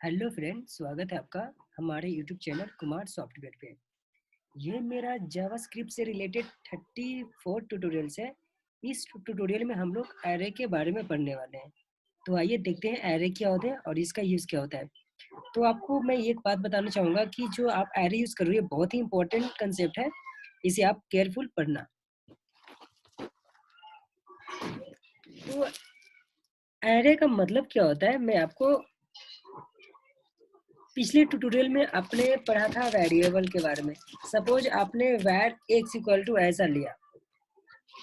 Hello friend, स्वागत है आपका हमारे यूट्यूब चैनल कुमार सॉफ्टवेयर पे। ये मेरा जावास्क्रिप्ट से रिलेटेड 34 ट्यूटोरियल्स है। इस ट्यूटोरियल में हम लोग एरे के बारे में पढ़ने वाले हैं। तो आइए देखते हैं एरे क्या होता है और इसका यूज़ क्या होता है। तो आपको मैं एक बात बताना चाहूँगा कि जो आप एरे यूज़ कर रहे हो, बहुत ही इंपॉर्टेंट कंसेप्ट है। इसे आप केयरफुल पढ़ना। तो एरे का मतलब क्या होता है, मैं आपको पिछले ट्यूटोरियल में आपने पढ़ा था वेरिएबल के बारे में। सपोज आपने var x इक्वल टू ऐसा लिया,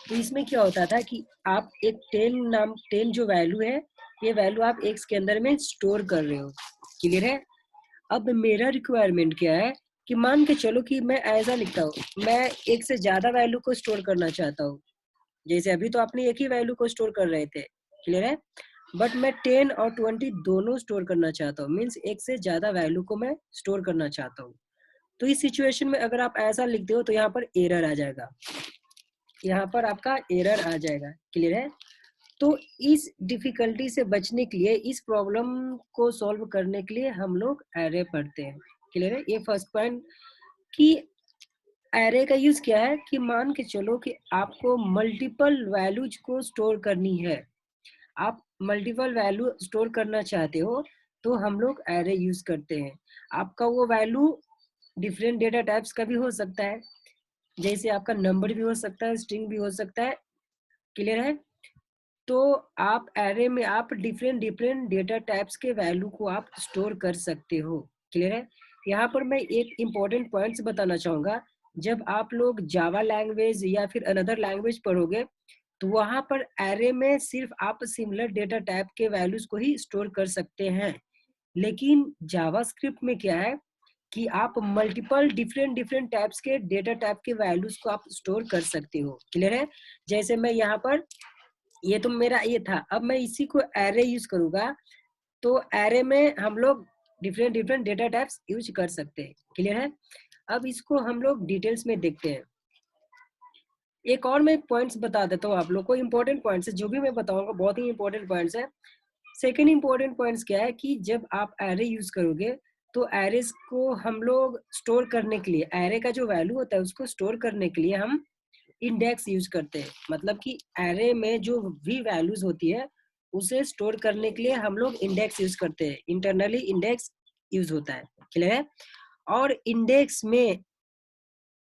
तो इसमें क्या होता था कि आप एक 10 जो वैल्यू है, ये वैल्यू आप x के अंदर में स्टोर कर रहे हो। क्लियर है? अब मेरा रिक्वायरमेंट क्या है कि मान के चलो कि मैं ऐसा लिखता हूँ, मैं एक से ज्यादा वैल्यू को स्टोर करना चाहता हूँ। जैसे अभी तो आपने एक ही वैल्यू को स्टोर कर रहे थे, क्लियर है? बट मैं 10 और 20 दोनों स्टोर करना चाहता हूँ, मीन्स एक से ज्यादा वैल्यू को मैं स्टोर करना चाहता हूँ। तो इस सिचुएशन में अगर आप ऐसा लिखते हो तो यहाँ पर एरर आ जाएगा, यहाँ पर आपका एरर आ जाएगा। क्लियर है? तो इस डिफिकल्टी से बचने के लिए, इस प्रॉब्लम को सॉल्व करने के लिए हम लोग एरे पढ़ते हैं। क्लियर है? ये फर्स्ट पॉइंट कि एरे का यूज क्या है कि मान के चलो कि आपको मल्टीपल वैल्यूज को स्टोर करनी है, आप मल्टीपल वैल्यू स्टोर करना चाहते हो, तो हम लोग एरे यूज करते हैं। आपका वो वैल्यू डिफरेंट डेटा टाइप्स का भी हो सकता है, जैसे आपका नंबर भी हो सकता है, स्ट्रिंग भी हो सकता है। क्लियर है? तो आप एरे में आप डिफरेंट डिफरेंट डेटा टाइप्स के वैल्यू को आप स्टोर कर सकते हो। क्लियर है? यहाँ पर मैं एक इम्पोर्टेंट पॉइंट्स बताना चाहूंगा। जब आप लोग जावा लैंग्वेज या फिर अनदर लैंग्वेज पढ़ोगे, तो वहां पर एरे में सिर्फ आप सिमिलर डेटा टाइप के वैल्यूज को ही स्टोर कर सकते हैं। लेकिन जावास्क्रिप्ट में क्या है कि आप मल्टीपल डिफरेंट डिफरेंट टाइप्स के डेटा टाइप के वैल्यूज को आप स्टोर कर सकते हो। क्लियर है? जैसे मैं यहाँ पर, ये तो मेरा ये था, अब मैं इसी को एरे यूज करूंगा, तो एरे में हम लोग different different data types use कर सकते हैं। क्लियर है? अब इसको हम लोग डिटेल्स में देखते हैं। एक और मैं पॉइंट्स बता देता हूँ आप लोग को, इंपॉर्टेंट पॉइंट्स है जो भी मैं बताऊंगा, बहुत ही इंपॉर्टेंट पॉइंट्स है। सेकेंड इंपॉर्टेंट पॉइंट्स क्या है कि जब आप एरे यूज करोगे, तो एरेस को हम लोग स्टोर करने के लिए, एरे का जो वैल्यू होता है उसको स्टोर करने के लिए हम इंडेक्स यूज करते हैं। मतलब कि एरे में जो भी वैल्यूज होती है, उसे स्टोर करने के लिए हम लोग इंडेक्स यूज करते हैं। इंटरनली इंडेक्स यूज होता है। क्लियर है? और इंडेक्स में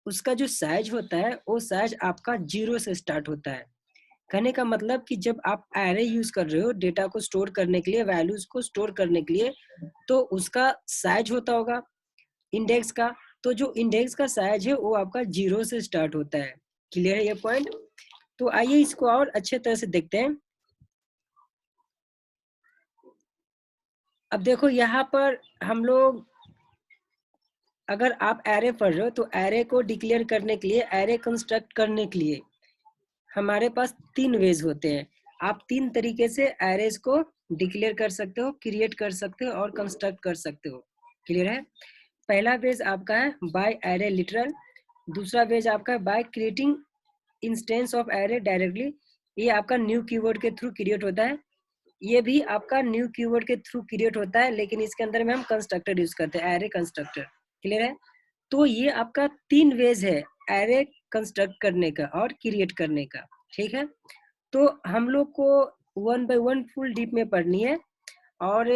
उसका जो साइज होता है, वो साइज आपका 0 से स्टार्ट होता है। कहने का मतलब कि जब आप एरे यूज कर रहे हो डेटा को स्टोर करने के लिए, वैल्यूज को स्टोर करने के लिए, तो उसका साइज होता होगा इंडेक्स का। तो जो इंडेक्स का साइज है वो आपका 0 से स्टार्ट होता है। क्लियर है ये पॉइंट? तो आइए इसको और अच्छे तरह से देखते हैं। अब देखो यहाँ पर हम लोग, अगर आप एरे पढ़ रहे हो तो एरे को डिक्लेयर करने के लिए, एरे कंस्ट्रक्ट करने के लिए हमारे पास 3 वेज होते हैं। आप 3 तरीके से एरेज को डिक्लेयर कर सकते हो, क्रिएट कर सकते हो और कंस्ट्रक्ट कर सकते हो। क्लियर है? पहला वेज आपका है बाय एरे लिटरल। दूसरा वेज आपका है by creating instance of array directly. ये आपका न्यू कीवर्ड के थ्रू क्रिएट होता है। ये भी आपका न्यू कीवर्ड के थ्रू क्रिएट होता है, लेकिन इसके अंदर में हम कंस्ट्रक्टर यूज करते हैं, एरे कंस्ट्रक्टर। क्लियर है? तो ये आपका 3 वेज है एरे कंस्ट्रक्ट करने का और क्रिएट करने का। ठीक है? तो हम लोग को one by one full deep में पढ़नी है, और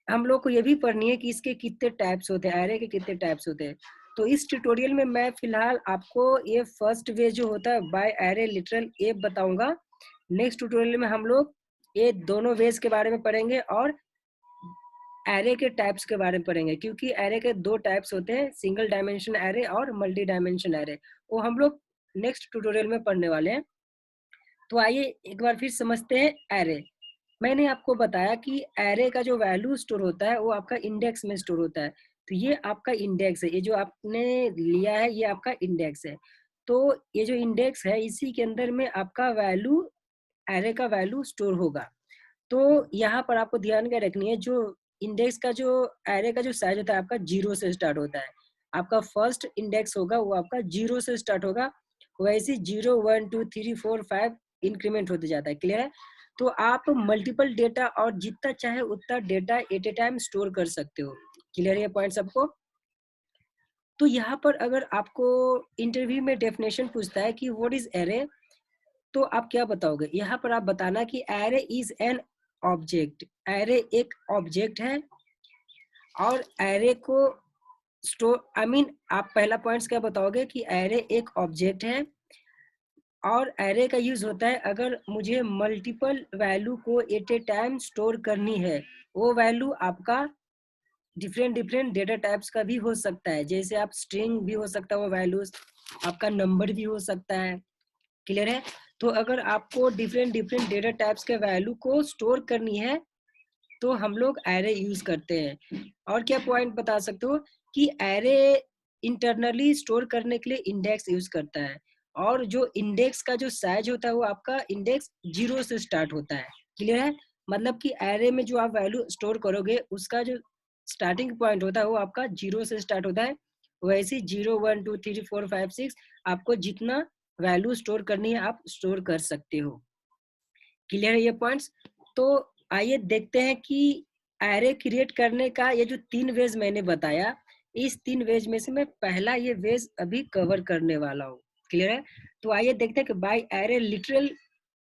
हम लोग को ये भी पढ़नी है कि इसके कितने टाइप्स होते हैं, एरे के कितने टाइप्स होते हैं। तो इस ट्यूटोरियल में मैं फिलहाल आपको ये फर्स्ट वे जो होता है बाय एरे लिटरल, ये बताऊंगा। नेक्स्ट ट्यूटोरियल में हम लोग ये दोनों वेज के बारे में पढ़ेंगे और एरे के टाइप्स के बारे में पढ़ेंगे, क्योंकि एरे के 2 टाइप्स होते हैं, सिंगल डायमेंशन एरे और मल्टी डायमेंशन एरे। वो हम लोग नेक्स्ट ट्यूटोरियल में पढ़ने वाले हैं। तो आइए एक बार फिर समझते हैं एरे। मैंने आपको बताया कि एरे का जो वैल्यू स्टोर होता है वो आपका इंडेक्स में स्टोर होता है। तो ये आपका इंडेक्स है, ये जो आपने लिया है ये आपका इंडेक्स है। तो ये जो इंडेक्स है, इसी के अंदर में आपका वैल्यू, एरे का वैल्यू स्टोर होगा। तो यहाँ पर आपको ध्यान क्या रखनी है, जो इंडेक्स का जो एरे का जो साइज होता है आपका 0 से स्टार्ट होता है। आपका फर्स्ट इंडेक्स होगा वो आपका 0 से स्टार्ट होगा, वैसे 0 1 2 3 4 5 इंक्रीमेंट होते जाता है। क्लियर है? तो आप मल्टीपल डेटा और जितना चाहे उतना डेटा एट ए टाइम स्टोर कर सकते हो। क्लियर है पॉइंट सबको? तो यहाँ पर अगर आपको इंटरव्यू में डेफिनेशन पूछता है कि व्हाट इज एरे, तो आप क्या बताओगे? यहाँ पर आप बताना कि array is an object. Array एक ऑब्जेक्ट है और एरे को स्टोर आप पहला पॉइंट्स क्या बताओगे कि एरे एक ऑब्जेक्ट है और एरे का यूज होता है अगर मुझे मल्टीपल वैल्यू को एट ए टाइम स्टोर करनी है। वो वैल्यू आपका डिफरेंट डिफरेंट डेटा टाइप्स का भी हो सकता है, जैसे आप स्ट्रिंग भी हो सकता है वो वैल्यूज, आपका नंबर भी हो सकता है। क्लियर है? तो अगर आपको डिफरेंट डिफरेंट डेटा टाइप्स के वैल्यू को स्टोर करनी है तो हम लोग एरे यूज करते हैं। और क्या पॉइंट बता सकते हो कि एरे इंटरनली स्टोर करने के लिए इंडेक्स यूज करता है और जो इंडेक्स का जो साइज होता है वो आपका इंडेक्स 0 से स्टार्ट होता है। क्लियर है? मतलब कि एरे में जो आप वैल्यू स्टोर करोगे उसका जो स्टार्टिंग पॉइंट होता है वो आपका 0 से स्टार्ट होता है। वैसे 0 1 2 3 4 5 6 आपको जितना वैल्यू स्टोर करनी है आप स्टोर कर सकते हो। क्लियर है ये पॉइंट्स? तो आइए देखते हैं कि एरे क्रिएट करने का ये जो 3 वेज मैंने बताया, इस 3 वेज में से मैं पहला ये वेज अभी कवर करने वाला हूँ। क्लियर है? तो आइए देखते हैं कि बाय एरे लिटरल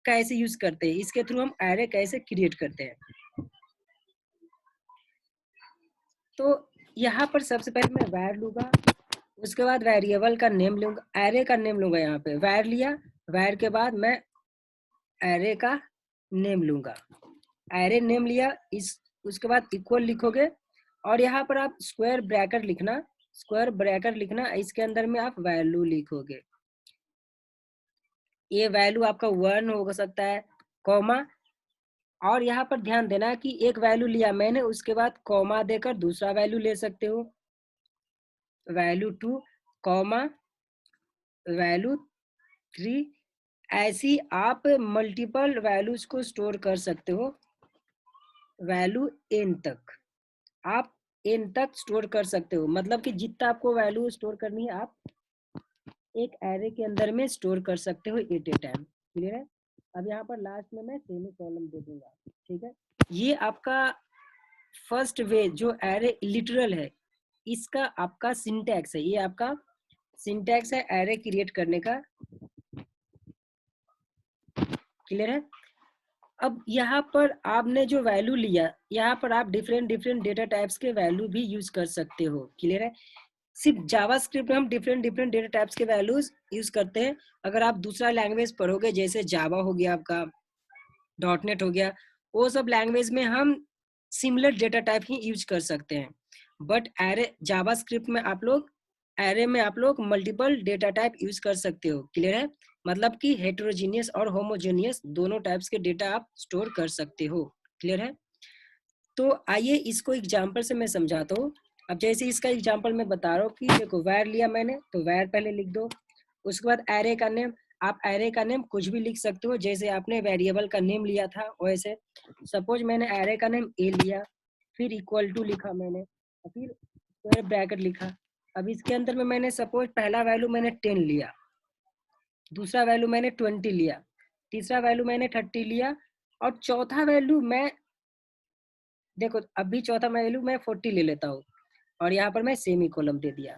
कैसे यूज करते हैं, इसके थ्रू हम एरे कैसे क्रिएट करते हैं। तो यहाँ पर सबसे पहले मैं वैर लूंगा, उसके बाद वेरिएबल का नेम लूंगा, एरे का नेम लूंगा। यहाँ पे वैर लिया, वैर के बाद मैं एरे का नेम लूंगा, एरे नेम लिया, इस उसके बाद इक्वल लिखोगे और यहाँ पर आप स्क्वायर ब्रैकेट लिखना, स्क्वायर ब्रैकेट लिखना, इसके अंदर में आप वैल्यू लिखोगे। ये वैल्यू आपका 1 हो सकता है, कॉमा, और यहाँ पर ध्यान देना कि एक वैल्यू लिया मैंने उसके बाद कॉमा देकर दूसरा वैल्यू ले सकते हो, वैल्यू 2, कॉमा, वैल्यू 3। ऐसी आप मल्टीपल वैल्यूज को स्टोर कर सकते हो, वैल्यू n तक आप n तक स्टोर कर सकते हो। मतलब कि जितना आपको वैल्यू स्टोर करनी है आप एक एरे के अंदर में स्टोर कर सकते हो एट ए टाइम। क्लियर है? अब यहाँ पर लास्ट में मैं सेमी कॉलम दे दूंगा। ठीक है? ये आपका फर्स्ट वे जो एरे लिटरल है, इसका आपका सिंटैक्स है, ये आपका सिंटैक्स है एरे क्रिएट करने का। क्लियर है? अब यहाँ पर आपने जो वैल्यू लिया, यहाँ पर आप डिफरेंट डिफरेंट डेटा टाइप्स के वैल्यू भी यूज कर सकते हो। क्लियर है? सिर्फ जावास्क्रिप्ट में हम डिफरेंट डिफरेंट डेटा टाइप्स के वैल्यूज यूज करते हैं। अगर आप दूसरा लैंग्वेज पढ़ोगे जैसे जावा हो गया, आपका डॉटनेट हो गया, वो सब लैंग्वेज में हम सिमिलर डेटा टाइप ही यूज कर सकते हैं। बट एरे जावास्क्रिप्ट में आप लोग एरे में आप लोग मल्टीपल डेटा टाइप यूज कर सकते हो। क्लियर है? मतलब कि हेटेरोजीनियस और होमोजेनियस दोनों टाइप्स के डेटा आप स्टोर कर सकते हो। क्लियर है? तो आइए इसको एग्जाम्पल से मैं समझाता हूँ। अब जैसे इसका एग्जाम्पल मैं बता रहा हूँ कि देखो वैर लिया मैंने तो वैर पहले लिख दो, उसके बाद एरे का नेम, आप एरे का नेम कुछ भी लिख सकते हो, जैसे आपने वेरिएबल का नेम लिया था वैसे। सपोज मैंने एरे का नेम ए लिया, फिर इक्वल टू लिखा मैंने, और फिर स्क्वायर ब्रैकेट लिखा। अब इसके अंदर में मैंने सपोज पहला वैल्यू मैंने 10 लिया, दूसरा वैल्यू मैंने 20 लिया, तीसरा वैल्यू मैंने 30 लिया, और चौथा वैल्यू मैं देखो अभी चौथा वैल्यू मैं 40 ले लेता हूँ और यहाँ पर मैं सेमी कॉलम दे दिया।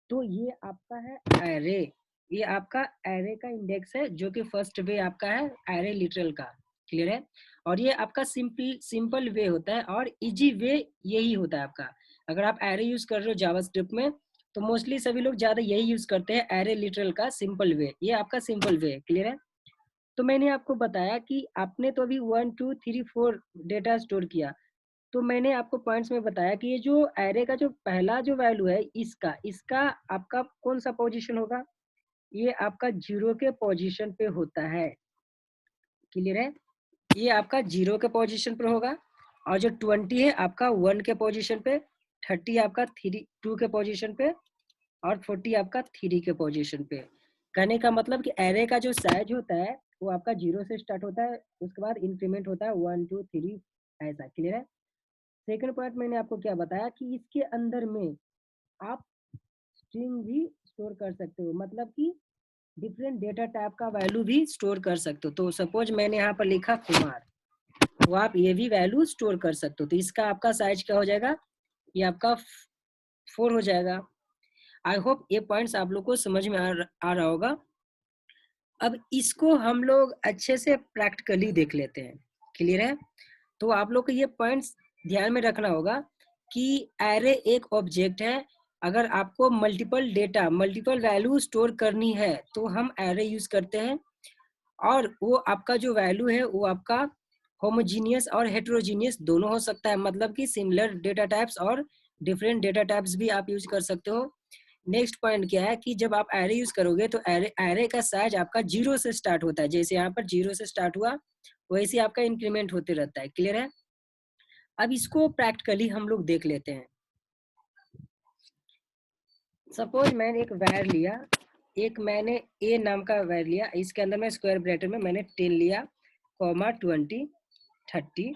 तो ये आपका है एरे, ये आपका एरे का इंडेक्स है जो कि फर्स्ट वे आपका है एरे लिटरल का। क्लियर है? और ये आपका सिंपल वे होता है और इजी वे यही होता है आपका। अगर आप एरे यूज कर रहे हो जावास्क्रिप्ट में तो मोस्टली सभी लोग ज्यादा यही यूज करते हैं, एरे लिटरल का सिंपल वे, ये आपका सिंपल वे है। क्लियर है? तो मैंने आपको बताया कि आपने तो अभी 1 2 3 4 डेटा स्टोर किया, तो मैंने आपको पॉइंट्स में बताया कि ये जो एरे का जो पहला जो वैल्यू है इसका इसका आपका कौन सा पोजीशन होगा? ये आपका 0 के पोजीशन पे होता है। क्लियर है? ये आपका 0 के पोजीशन पर होगा, और जो 20 है आपका 1 के पोजीशन पे, 30 आपका 2 के पोजीशन पे, और 40 आपका 3 के पोजीशन पे। कहने का मतलब कि एरे का जो साइज होता है वो आपका 0 से स्टार्ट होता है, उसके बाद इंक्रीमेंट होता है 1 2 3 ऐसा। क्लियर है? सेकंड पॉइंट मैंने आपको क्या बताया कि इसके अंदर में आप स्ट्रिंग भी स्टोर कर सकते हो। मतलब कि डिफरेंट डेटा टाइप का वैल्यू भी स्टोर कर सकते हो। तो सपोज मैंने यहाँ पर लिखा कुमार, तो आप ये भी वैल्यू स्टोर कर सकते हो। तो इसका आपका साइज क्या हो जाएगा, ये आपका 4 हो जाएगा। आई होप ये पॉइंट्स आप लोग को समझ में आ रहा होगा। अब इसको हम लोग अच्छे से प्रैक्टिकली देख लेते हैं। क्लियर है? तो आप लोग को ये पॉइंट्स ध्यान में रखना होगा कि एरे एक ऑब्जेक्ट है। अगर आपको multiple data, multiple value store करनी है तो हम एरे यूज करते हैं। और वो आपका जो वैल्यू है वो आपका होमोजीनियस और हेट्रोजीनियस दोनों हो सकता है, मतलब कि सिमिलर डेटा टाइप्स और डिफरेंट डेटा टाइप्स भी आप यूज कर सकते हो। नेक्स्ट पॉइंट क्या है कि जब आप एरे यूज करोगे तो एरे का साइज आपका 0 से स्टार्ट होता है। जैसे यहाँ पर 0 से स्टार्ट हुआ वैसे आपका इंक्रीमेंट होते रहता है। क्लियर है? अब इसको प्रैक्टिकली हम लोग देख लेते हैं। सपोज मैंने एक वैर लिया, एक मैंने ए नाम का वैर लिया, इसके अंदर में स्क्वायर ब्रैकेट में मैंने 10 लिया, कॉमा 20 30।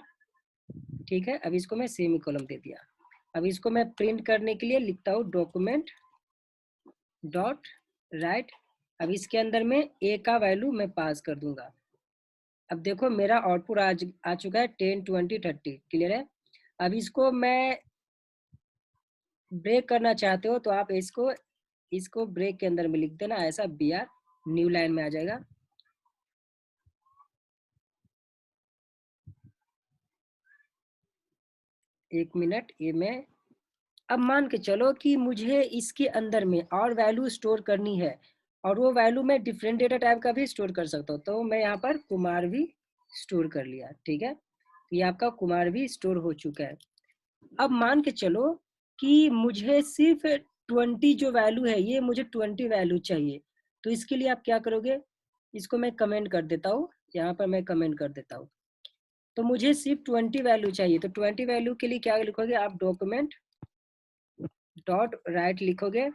ठीक है, अब इसको मैं सेमी कॉलम दे दिया। अब इसको मैं प्रिंट करने के लिए लिखता हूँ डॉक्यूमेंट डॉट राइट। अब इसके अंदर में ए का वैल्यू मैं पास कर दूंगा। अब देखो मेरा आउटपुट आ चुका है 10 20 30। क्लियर है? अब इसको मैं ब्रेक करना चाहते हो तो आप इसको ब्रेक के अंदर में लिख देना ऐसा, बी आर, न्यू लाइन में आ जाएगा। एक मिनट, ये मैं अब मान के चलो कि मुझे इसके अंदर में और वैल्यू स्टोर करनी है, और वो वैल्यू मैं डिफरेंट डेटा टाइप का भी स्टोर कर सकता हूँ। तो मैं यहाँ पर कुमार भी स्टोर कर लिया। ठीक है, ये आपका कुमार भी स्टोर हो चुका है। अब मान के चलो कि मुझे सिर्फ 20 जो वैल्यू है, ये मुझे 20 वैल्यू चाहिए। तो इसके लिए आप क्या करोगे, इसको मैं कमेंट कर देता हूँ, यहाँ पर मैं कमेंट कर देता हूँ। तो मुझे सिर्फ 20 वैल्यू चाहिए, तो 20 वैल्यू के लिए क्या लिखोगे आप, डॉक्यूमेंट डॉट राइट लिखोगे।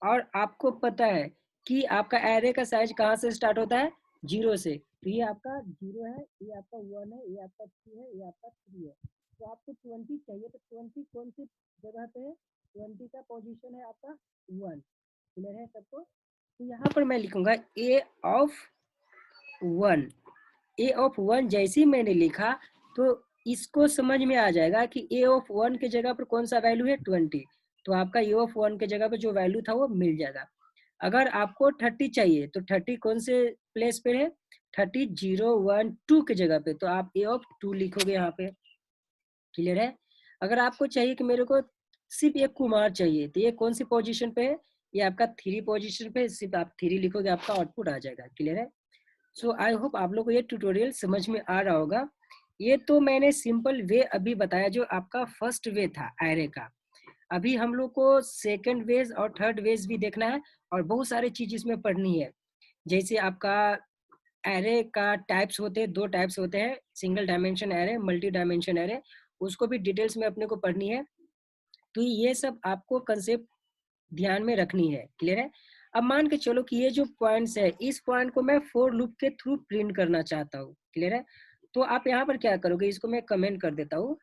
और आपको पता है कि आपका एरे का साइज कहाँ से स्टार्ट होता है, 0 से। तो ये आपका 0 है, ये आपका 1 है, ये आपका 2 है, ये आपका 3 है। तो आपको 20 चाहिए, तो 20 कौन सी जगह पे है, 20 का पोजीशन है आपका 1। क्लियर है सबको? तो यहाँ पर मैं लिखूंगा ए ऑफ 1। ए ऑफ 1 जैसे ही मैंने लिखा तो इसको समझ में आ जाएगा कि ए ऑफ 1 के जगह पर कौन सा वैल्यू है, 20। तो आपका ए ऑफ 1 के जगह पर जो वैल्यू था वो मिल जाएगा। अगर आपको 30 चाहिए तो 30 कौन से प्लेस पे है, 30 0 1 2 के जगह पे, तो आप ए ऑफ 2 लिखोगे यहाँ पे। क्लियर है? अगर आपको चाहिए कि मेरे को सिर्फ एक कुमार चाहिए, तो ये कौन सी पोजीशन पे है, ये आपका 3 पोजीशन पे, सिर्फ आप 3 लिखोगे, आपका आउटपुट आ जाएगा। क्लियर है? सो आई होप आप लोग को ये ट्यूटोरियल समझ में आ रहा होगा। ये तो मैंने सिंपल वे अभी बताया जो आपका फर्स्ट वे था एरे का। अभी हम लोग को सेकंड वेज और थर्ड वेज भी देखना है, और बहुत सारी चीज इसमें पढ़नी है। जैसे आपका एरे का टाइप्स होते हैं, 2 टाइप्स होते हैं, single dimension array, multi dimension array, उसको भी डिटेल्स में अपने को पढ़नी है। तो ये सब आपको कंसेप्ट ध्यान में रखनी है। क्लियर है? अब मान के चलो कि ये जो पॉइंट्स है, इस पॉइंट को मैं फॉर लूप के थ्रू प्रिंट करना चाहता हूँ। क्लियर है? तो आप यहाँ पर क्या करोगे, इसको मैं कमेंट कर देता हूँ।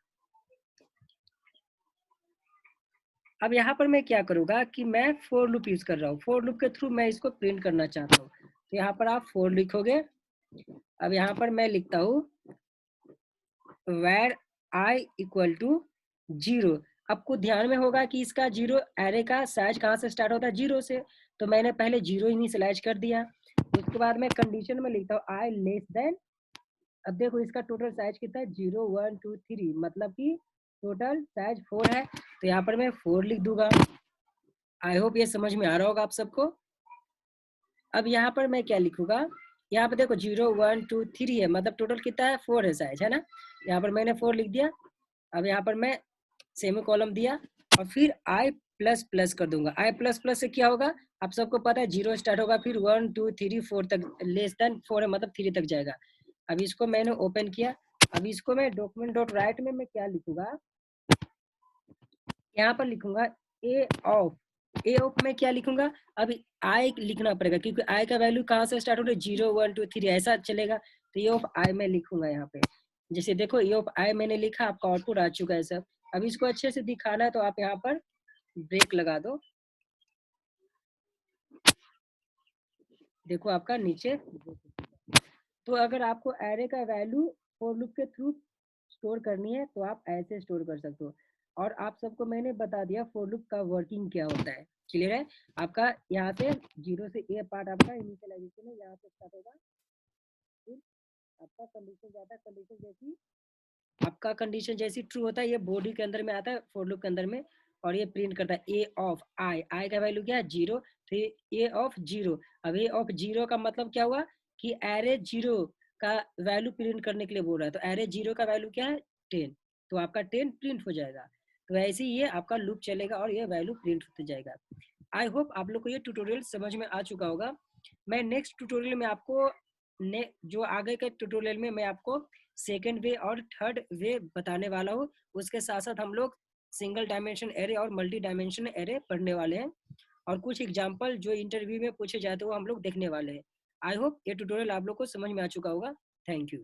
अब यहाँ पर मैं क्या करूँगा कि मैं फॉर लूप यूज कर रहा हूँ, फॉर लूप के थ्रू मैं इसको प्रिंट करना चाहता हूँ। तो यहाँ पर आप फॉर लिखोगे। अब यहाँ पर मैं लिखता हूँ where I इक्वल टू 0। आपको ध्यान में होगा कि इसका 0 एरे का साइज कहाँ से स्टार्ट होता है, 0 से। तो मैंने पहले 0 इनिशियलाइज कर दिया। उसके बाद मैं कंडीशन में लिखता हूँ I लेस देन। अब देखो इसका टोटल साइज कितना है, 0 1 2 3, मतलब कि टोटल साइज 4 है। तो यहाँ पर मैं 4 लिख दूंगा। आई होप ये समझ में आ रहा होगा आप सबको। अब यहाँ पर मैं क्या लिखूंगा, यहाँ पर देखो 0 1 2 3 है, मतलब टोटल कितना है, 4 है साइज, है ना। यहाँ पर मैंने 4 लिख दिया। अब यहाँ पर मैं सेमी कॉलम दिया और फिर आई प्लस प्लस कर दूंगा। आई प्लस प्लस से क्या होगा, आप सबको पता है, 0 स्टार्ट होगा, फिर 1 2 3 4 तक, लेस देन 4 है मतलब 3 तक जाएगा। अब इसको मैंने ओपन किया। अब इसको मैं डॉक्यूमेंट डॉट राइट में मैं क्या लिखूंगा, यहाँ पर लिखूंगा ए ऑफ। ए ऑफ में क्या लिखूंगा, अभी आई लिखना पड़ेगा क्योंकि आई का वैल्यू कहाँ से स्टार्ट हो रहा है, 0 1 2 3 ऐसा चलेगा। तो ए ऑफ आई में लिखूंगा यहाँ पे। जैसे देखो ए ऑफ आई मैंने लिखा, आपका आउटपुट आ चुका है सब। अब इसको अच्छे से दिखाना है तो आप यहाँ पर ब्रेक लगा दो। देखो आपका नीचे। तो अगर आपको एरे का वैल्यू फॉर लूप के थ्रू स्टोर करनी है तो आप ऐसे स्टोर कर सकते हो। और आप सबको मैंने बता दिया फॉर लूप का वर्किंग क्या होता है। क्लियर है? आपका यहाँ से 0 से ए पार्ट आपका इनिशियलाइजेशन है, यहाँ से स्टार्ट होगा, फिर आपका कंडीशन जाता है, कंडीशन जैसी आपका कंडीशन जैसी ट्रू होता है ये बॉडी के अंदर में आता है फॉर लूप के अंदर में, और ये प्रिंट करता है ए ऑफ आई। आई का वैल्यू क्या है? 0। तो ए ऑफ 0। अब ए ऑफ 0 का मतलब क्या हुआ कि एरे 0 का वैल्यू प्रिंट करने के लिए बोल रहा है। तो एरे 0 का वैल्यू क्या है? 10। तो आपका 10 प्रिंट हो जाएगा। तो ऐसे ही ये आपका लूप चलेगा और ये वैल्यू प्रिंट होते जाएगा। आई होप आप लोग को ये ट्यूटोरियल समझ में आ चुका होगा। मैं नेक्स्ट ट्यूटोरियल में आपको जो आगे के ट्यूटोरियल में मैं आपको सेकेंड वे और थर्ड वे बताने वाला हूँ। उसके साथ साथ हम लोग सिंगल डायमेंशन एरे और मल्टी डायमेंशन एरे पढ़ने वाले हैं, और कुछ एग्जाम्पल जो इंटरव्यू में पूछे जाते हैं वो हम लोग देखने वाले हैं। आई होप ये ट्यूटोरियल आप लोग को समझ में आ चुका होगा। Thank you.